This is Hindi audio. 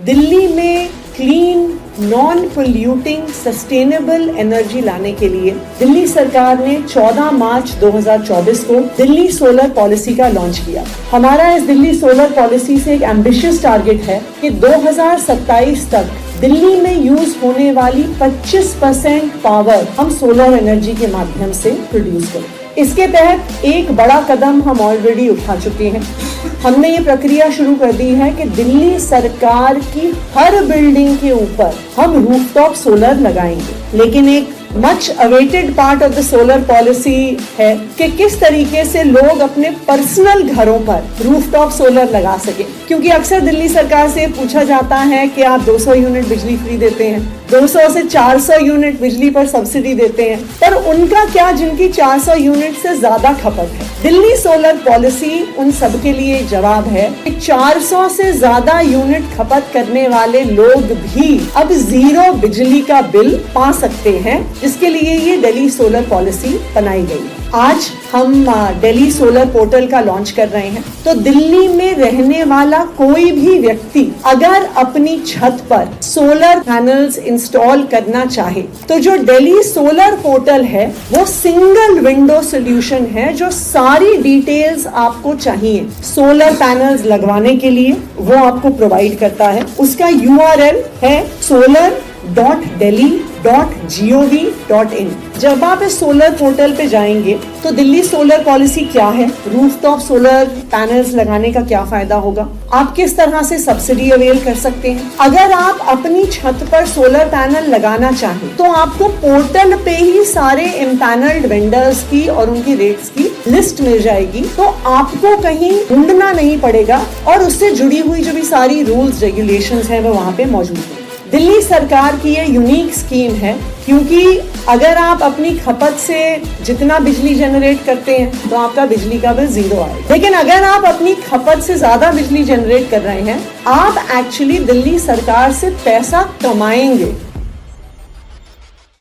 दिल्ली में clean, non polluting, sustainable energy लाने के लिए दिल्ली सरकार ने 14 मार्च 2024 को दिल्ली सोलर पॉलिसी का लॉन्च किया। हमारा इस दिल्ली सोलर पॉलिसी से एक एम्बिशियस टारगेट है कि 2027 तक दिल्ली में यूज होने वाली 25% पावर हम सोलर एनर्जी के माध्यम से प्रोड्यूस करें। इसके तहत एक बड़ा कदम हम ऑलरेडी उठा चुके हैं। हमने ये प्रक्रिया शुरू कर दी है कि दिल्ली सरकार की हर बिल्डिंग के ऊपर हम रूफटॉप सोलर लगाएंगे। लेकिन एक much awaited part of the solar policy है कि किस तरीके से लोग अपने पर्सनल घरों पर रूफटॉप सोलर लगा सके, क्योंकि अक्सर दिल्ली सरकार से पूछा जाता है कि आप 200 यूनिट बिजली फ्री देते हैं, 200 से 400 यूनिट बिजली पर सब्सिडी देते हैं, पर उनका क्या जिनकी 400 यूनिट से ज्यादा खपत है। दिल्ली सोलर पॉलिसी उन सब के लिए जवाब है कि 400 से ज्यादा यूनिट खपत करने वाले लोग भी अब जीरो बिजली का बिल पा सकते हैं, जिसके लिए ये दिल्ली सोलर पॉलिसी बनाई गई। आज हम दिल्ली सोलर पोर्टल का लॉन्च कर रहे हैं। तो दिल्ली में रहने वाला कोई भी व्यक्ति अगर अपनी छत पर सोलर पैनल्स इंस्टॉल करना चाहे तो जो दिल्ली सोलर पोर्टल है वो सिंगल विंडो सॉल्यूशन है, जो सारी डिटेल्स आपको चाहिए सोलर पैनल्स लगवाने के लिए वो आपको प्रोवाइड करता है। उसका URL है solar.delhi.gov.in। जब आप इस सोलर पोर्टल पे जाएंगे तो दिल्ली सोलर पॉलिसी क्या है, रूफटॉप सोलर पैनल्स लगाने का क्या फायदा होगा, आप किस तरह से सब्सिडी अवेल कर सकते हैं। अगर आप अपनी छत पर सोलर पैनल लगाना चाहें तो आपको पोर्टल पे ही सारे इम्पैनल्ड वेंडर्स की और उनकी रेट्स की लिस्ट मिल जाएगी, तो आपको कहीं ढूंढना नहीं पड़ेगा और उससे जुड़ी हुई जो भी सारी रूल्स रेगुलेशंस हैं वो वहाँ पे मौजूद है। दिल्ली सरकार की ये यूनिक स्कीम है, क्योंकि अगर आप अपनी खपत से जितना बिजली जनरेट करते हैं तो आपका बिजली का बिल जीरो आएगा, लेकिन अगर आप अपनी खपत से ज्यादा बिजली जनरेट कर रहे हैं आप एक्चुअली दिल्ली सरकार से पैसा कमाएंगे।